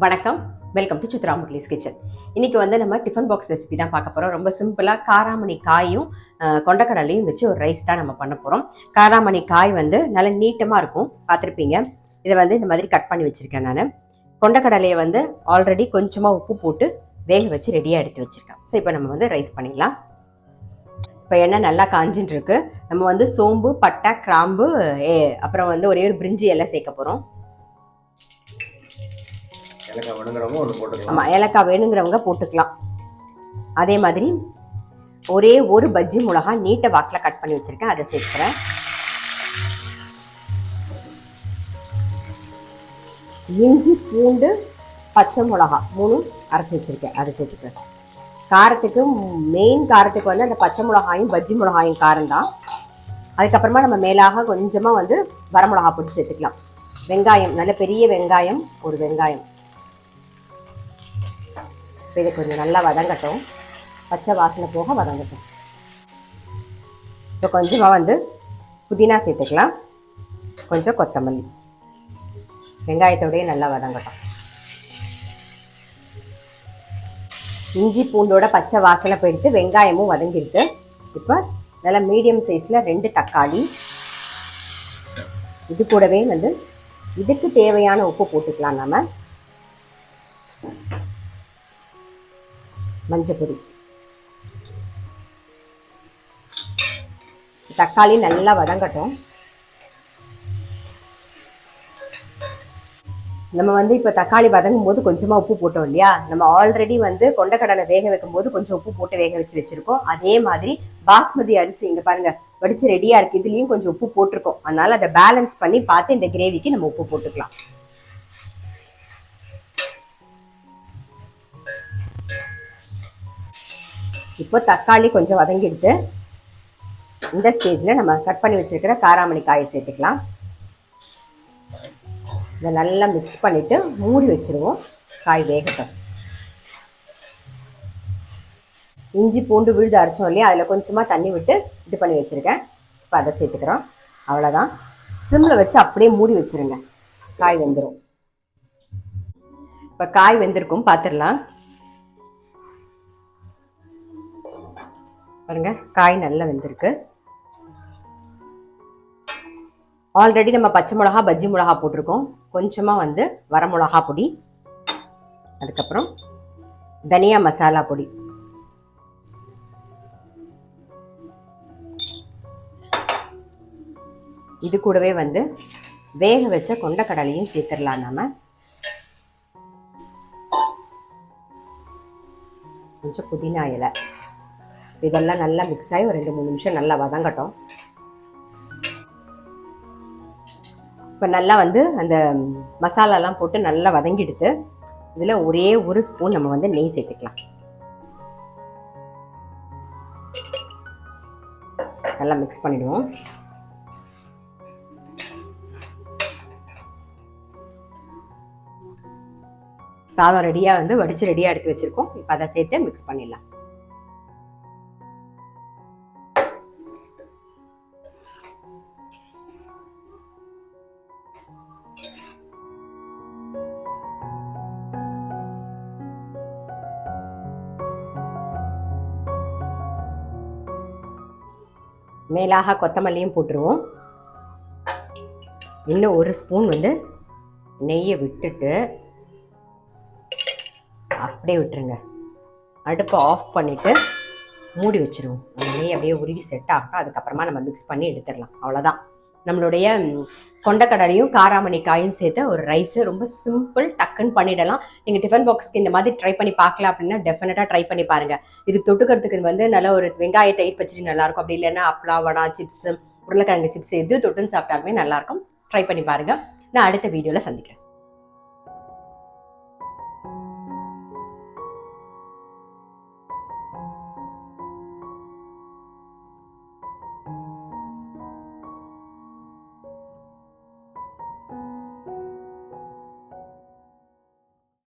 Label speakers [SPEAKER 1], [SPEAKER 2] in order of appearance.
[SPEAKER 1] வணக்கம், welcome to Chitra முட்லிஸ் kitchen. இன்னைக்கு வந்து நம்ம டிஃபன் பாக்ஸ் ரெசிபி தான் பார்க்க போகிறோம். ரொம்ப சிம்பிளாக காராமணி காயும் கொண்டக்கடலையும் வச்சு ஒரு ரைஸ் தான் நம்ம பண்ண போகிறோம். காராமணி காய் வந்து நல்ல நீட்டமாக இருக்கும், பார்த்துருப்பீங்க. இதை வந்து இந்த மாதிரி கட் பண்ணி வச்சுருக்கேன் நான். கொண்டக்கடலையை வந்து ஆல்ரெடி கொஞ்சமாக உப்பு போட்டு வேக வச்சு ரெடியாக எடுத்து வச்சுருக்கேன். ஸோ இப்போ நம்ம வந்து ரைஸ் பண்ணிடலாம். இப்போ எண்ணெய் நல்லா காஞ்சின்னு இருக்கு. நம்ம வந்து சோம்பு, பட்டை, கிராம்பு, அப்புறம் வந்து ஒரே ஒரு பிரிஞ்சி எல்லாம் சேர்க்க போகிறோம். ஆமாம், ஏலக்காய் வேணுங்கிறவங்க போட்டுக்கலாம். அதே மாதிரி ஒரே ஒரு பஜ்ஜி மிளகா நீட்டை வாக்கில் கட் பண்ணி வச்சுருக்கேன், அதை சேர்க்குறேன். இஞ்சி, பூண்டு, பச்சை மிளகா 3 அரைச்சி வச்சுருக்கேன், அதை சேர்த்துக்கிறேன். காரத்துக்கு மெயின் காரத்துக்கு வந்து அந்த பச்சை மிளகாயும் பஜ்ஜி மிளகாயும் காரம் தான். அதுக்கப்புறமா நம்ம மேலாக கொஞ்சமாக வந்து வரமிளகா போட்டு சேர்த்துக்கலாம். வெங்காயம், நல்ல பெரிய வெங்காயம், ஒரு வெங்காயம். இதை கொஞ்சம் நல்லா வதங்கட்டும், பச்சை வாசனை போக வதங்கட்டும். இப்போ கொஞ்சமாக வந்து புதினா சேர்த்துக்கலாம், கொஞ்சம் கொத்தமல்லி. வெங்காயத்தோடய நல்லா வதங்கட்டும். இஞ்சி பூண்டோட பச்சை வாசனை போயிட்டு வெங்காயமும் வதங்கிருக்கு. இப்போ நல்லா மீடியம் சைஸில் 2 தக்காளி. இது கூடவே வந்து இதுக்கு தேவையான உப்பு போட்டுக்கலாம். நம்ம மஞ்சப்பொடி, தக்காளி நல்லா வதங்கட்டும். நம்ம வந்து இப்போ தக்காளி வதங்கும் போது கொஞ்சமாக உப்பு போட்டோம் இல்லையா? நம்ம ஆல்ரெடி வந்து கொண்டக்கடலை வேக வைக்கும் போது கொஞ்சம் உப்பு போட்டு வேக வச்சிருக்கோம். அதே மாதிரி பாஸ்மதி அரிசி இங்கே பாருங்க வடிச்சு ரெடியாக இருக்குது, இதுலேயும் கொஞ்சம் உப்பு போட்டிருக்கோம். அதனால அதை பேலன்ஸ் பண்ணி பார்த்து இந்த கிரேவிக்கு நம்ம உப்பு போட்டுக்கலாம். இப்போ தக்காளி கொஞ்சம் வதங்கிடுது. இந்த ஸ்டேஜில் நம்ம கட் பண்ணி வச்சிருக்கிற காராமணி காயை சேர்த்துக்கலாம். இதை நல்லா மிக்ஸ் பண்ணிவிட்டு மூடி வச்சுருவோம், காய் வேகட்டும். இஞ்சி பூண்டு விழுது அரைச்சோம் இல்லையா, அதில் கொஞ்சமாக தண்ணி விட்டு இது பண்ணி வச்சுருக்கேன். இப்போ அதை சேர்த்துக்கிறோம். அவ்வளோதான், சிம்மில் வச்சு அப்படியே மூடி வச்சுருங்க, காய் வெந்துடும். இப்போ காய் வெந்திருக்கும், பார்த்துடலாம். பாருங்க, காய் நல்லா வெந்திருக்கு. ஆல்ரெடி நம்ம பச்சை மிளகா பஜ்ஜி மிளகா போட்டிருக்கோம். கொஞ்சமாக வந்து வரமிளகா பொடி, அதுக்கப்புறம் தனியா மசாலா பொடி, இது கூடவே வந்து வேக வச்ச கொண்டக்கடலையும் சேர்த்துடலாம். நாம கொஞ்சம் புதினா இலை, இதெல்லாம் நல்லா மிக்ஸ் ஆகி ஒரு 2-3 நிமிஷம் நல்லா வதங்கட்டும். இப்போ நல்லா வந்து அந்த மசாலாலாம் போட்டு நல்லா வதங்கிடுது. இதில் ஒரே ஒரு ஸ்பூன் நம்ம வந்து நெய் சேர்த்துக்கலாம். நல்லா மிக்ஸ் பண்ணிடுவோம். சாதம் ரெடியாக வந்து வடித்து ரெடியாக எடுத்து வச்சுருக்கோம். இப்போ அதை சேர்த்து மிக்ஸ் பண்ணிடலாம். மேலாக கொத்தமல்லியும் போட்டுருவோம். இன்னும் ஒரு ஸ்பூன் வந்து நெய்யை விட்டுட்டு அப்படியே விட்டுருங்க. அடுப்பை ஆஃப் பண்ணிவிட்டு மூடி வச்சுருவோம். அந்த நெய் அப்படியே உருகி செட் ஆகும். அதுக்கப்புறமா நம்ம மிக்ஸ் பண்ணி எடுத்துடலாம். அவ்வளோதான், நம்மளுடைய கொண்டக்கடலையும் காராமணி காயும் சேர்த்து ஒரு ரைஸு. ரொம்ப சிம்பிள், டக்குன்னு பண்ணிடலாம். நீங்கள் டிஃபன் பாக்ஸ்க்கு இந்த மாதிரி ட்ரை பண்ணி பார்க்கலாம் அப்படின்னா டெஃபினட்டாக ட்ரை பண்ணி பாருங்கள். இதுக்கு தொட்டுக்கிறதுக்கு வந்து நல்ல ஒரு வெங்காய தயிர் பச்சடி நல்லாயிருக்கும். அப்படி இல்லைன்னா அப்பளம், வடா, சிப்ஸு, உருளைக்கிழங்கு சிப்ஸ் எது தொட்டுன்னு சாப்பிட்டாலுமே நல்லாயிருக்கும். ட்ரை பண்ணி பாருங்கள். நான் அடுத்த வீடியோவில் சந்திக்கிறேன்.